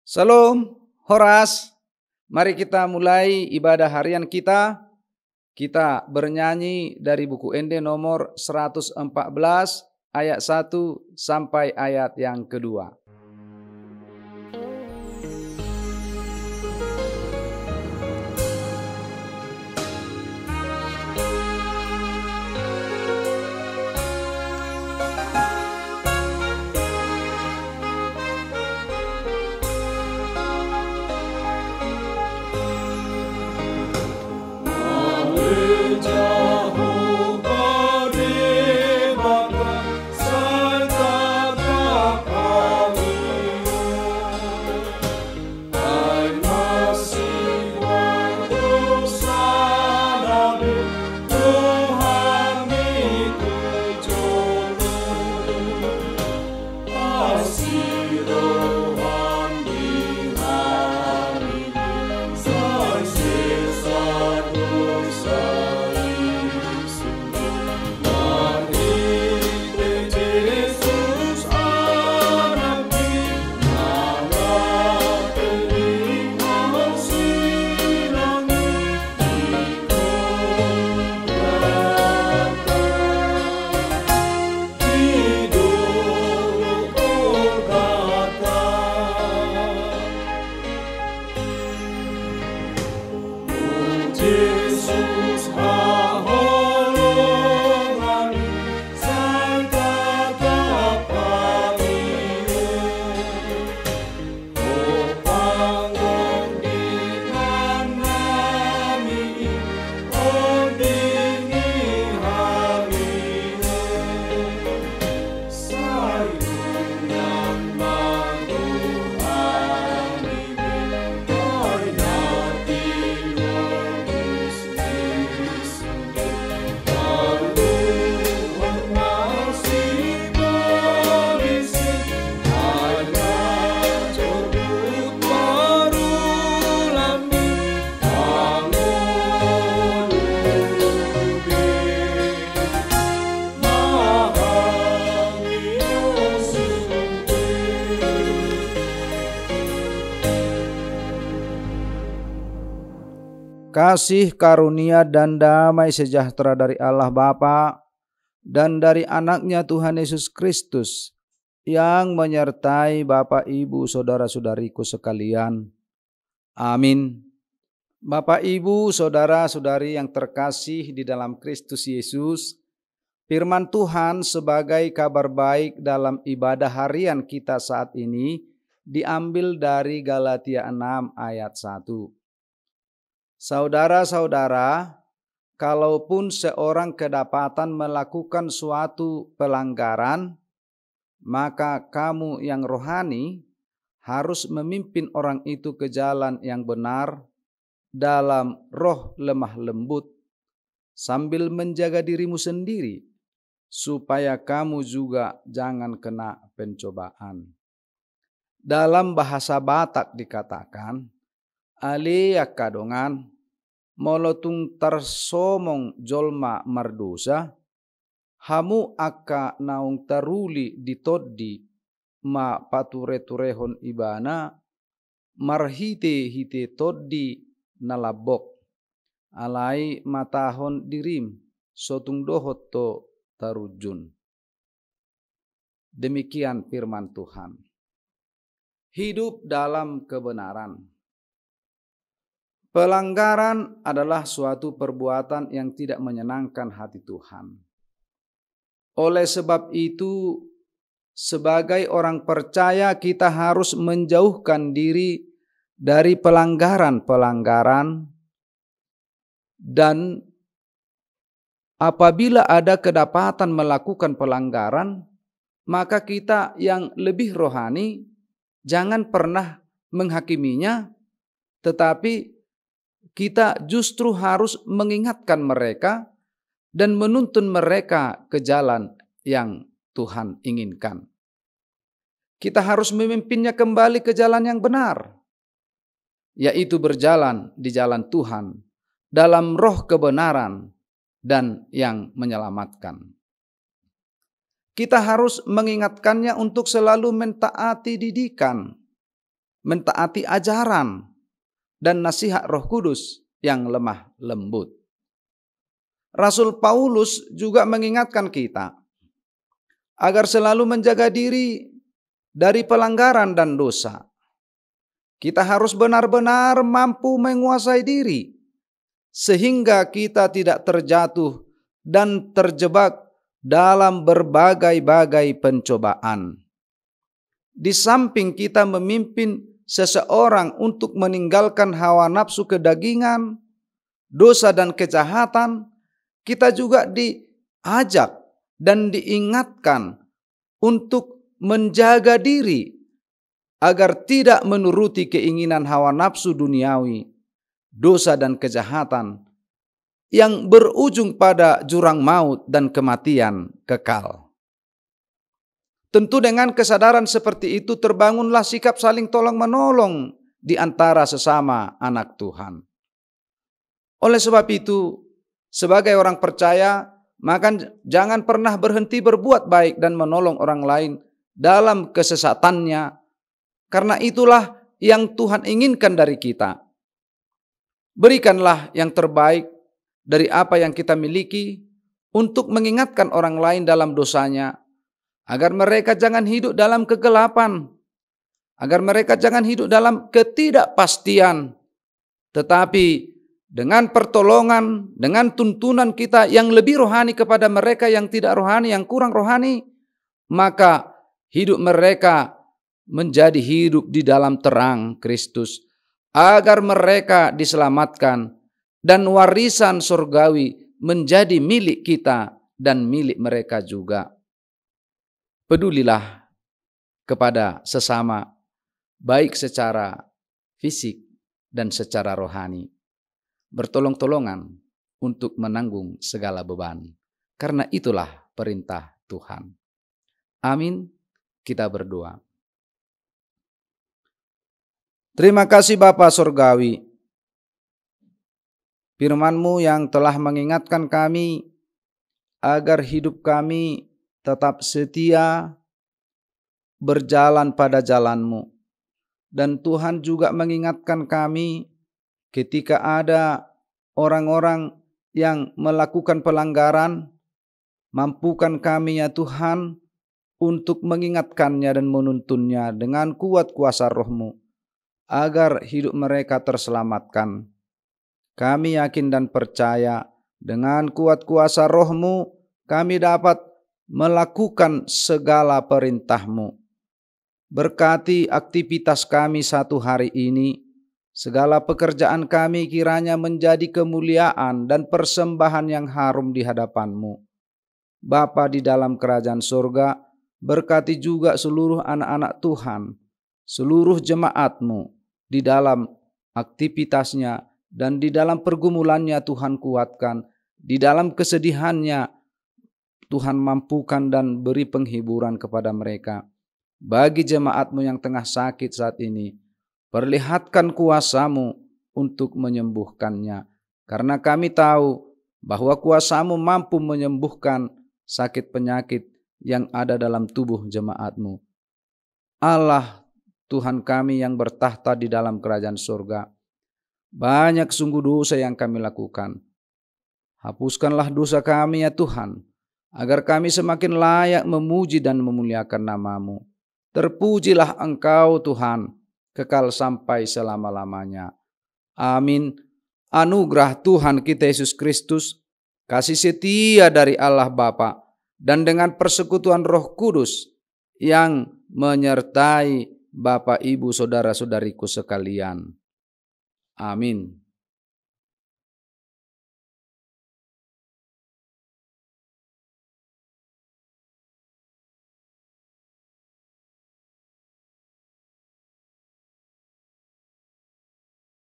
Salam, Horas. Mari kita mulai ibadah harian kita. Kita bernyanyi dari buku Ende nomor 114 ayat 1 sampai ayat yang kedua. Kasih karunia dan damai sejahtera dari Allah Bapa dan dari anaknya Tuhan Yesus Kristus yang menyertai Bapak Ibu saudara-saudariku sekalian. Amin. Bapak Ibu saudara-saudari yang terkasih di dalam Kristus Yesus, firman Tuhan sebagai kabar baik dalam ibadah harian kita saat ini diambil dari Galatia 6 ayat 1. Saudara-saudara, kalaupun seorang kedapatan melakukan suatu pelanggaran, maka kamu yang rohani harus memimpin orang itu ke jalan yang benar dalam roh lemah lembut, sambil menjaga dirimu sendiri, supaya kamu juga jangan kena pencobaan. Dalam bahasa Batak dikatakan, alia kadongan molotung tarsomong jolma mardosa, hamu aka naung taruli ditoddi ma pature-turehon ibana, marhite hite toddi nalabok, alai matahon dirim sotung dohot to tarujun. Demikian firman Tuhan. Hidup dalam kebenaran. Pelanggaran adalah suatu perbuatan yang tidak menyenangkan hati Tuhan. Oleh sebab itu, sebagai orang percaya kita harus menjauhkan diri dari pelanggaran-pelanggaran, dan apabila ada kedapatan melakukan pelanggaran, maka kita yang lebih rohani jangan pernah menghakiminya, tetapi kita justru harus mengingatkan mereka dan menuntun mereka ke jalan yang Tuhan inginkan. Kita harus memimpinnya kembali ke jalan yang benar, yaitu berjalan di jalan Tuhan dalam roh kebenaran dan yang menyelamatkan. Kita harus mengingatkannya untuk selalu mentaati didikan, mentaati ajaran dan nasihat Roh Kudus yang lemah lembut. Rasul Paulus juga mengingatkan kita agar selalu menjaga diri dari pelanggaran dan dosa. Kita harus benar-benar mampu menguasai diri sehingga kita tidak terjatuh dan terjebak dalam berbagai-bagai pencobaan. Di samping kita memimpin seseorang untuk meninggalkan hawa nafsu kedagingan, dosa dan kejahatan, kita juga diajak dan diingatkan untuk menjaga diri agar tidak menuruti keinginan hawa nafsu duniawi, dosa dan kejahatan yang berujung pada jurang maut dan kematian kekal. Tentu dengan kesadaran seperti itu terbangunlah sikap saling tolong-menolong di antara sesama anak Tuhan. Oleh sebab itu, sebagai orang percaya, maka jangan pernah berhenti berbuat baik dan menolong orang lain dalam kesesatannya, karena itulah yang Tuhan inginkan dari kita. Berikanlah yang terbaik dari apa yang kita miliki untuk mengingatkan orang lain dalam dosanya, agar mereka jangan hidup dalam kegelapan, agar mereka jangan hidup dalam ketidakpastian, tetapi dengan pertolongan, dengan tuntunan kita yang lebih rohani kepada mereka yang tidak rohani, yang kurang rohani, maka hidup mereka menjadi hidup di dalam terang Kristus, agar mereka diselamatkan dan warisan surgawi menjadi milik kita dan milik mereka juga. Pedulilah kepada sesama, baik secara fisik dan secara rohani. Bertolong-tolongan untuk menanggung segala beban. Karena itulah perintah Tuhan. Amin. Kita berdoa. Terima kasih Bapa Surgawi. Firman-Mu yang telah mengingatkan kami agar hidup kami tetap setia berjalan pada jalan-Mu. Dan Tuhan juga mengingatkan kami ketika ada orang-orang yang melakukan pelanggaran, mampukan kami ya Tuhan untuk mengingatkannya dan menuntunnya dengan kuat kuasa Roh-Mu, agar hidup mereka terselamatkan. Kami yakin dan percaya dengan kuat kuasa Roh-Mu kami dapat melakukan segala perintah-Mu. Berkati aktivitas kami satu hari ini, segala pekerjaan kami kiranya menjadi kemuliaan dan persembahan yang harum di hadapan-Mu. Bapa di dalam kerajaan surga, berkati juga seluruh anak-anak Tuhan, seluruh jemaat-Mu di dalam aktivitasnya dan di dalam pergumulannya Tuhan kuatkan, di dalam kesedihannya Tuhan mampukan dan beri penghiburan kepada mereka. Bagi jemaat-Mu yang tengah sakit saat ini, perlihatkan kuasa-Mu untuk menyembuhkannya. Karena kami tahu bahwa kuasa-Mu mampu menyembuhkan sakit penyakit yang ada dalam tubuh jemaat-Mu. Allah Tuhan kami yang bertahta di dalam kerajaan surga, banyak sungguh dosa yang kami lakukan. Hapuskanlah dosa kami ya Tuhan, agar kami semakin layak memuji dan memuliakan nama-Mu. Terpujilah Engkau Tuhan, kekal sampai selama-lamanya. Amin. Anugerah Tuhan kita Yesus Kristus, kasih setia dari Allah Bapa, dan dengan persekutuan Roh Kudus yang menyertai Bapak, Ibu, Saudara-saudariku sekalian. Amin.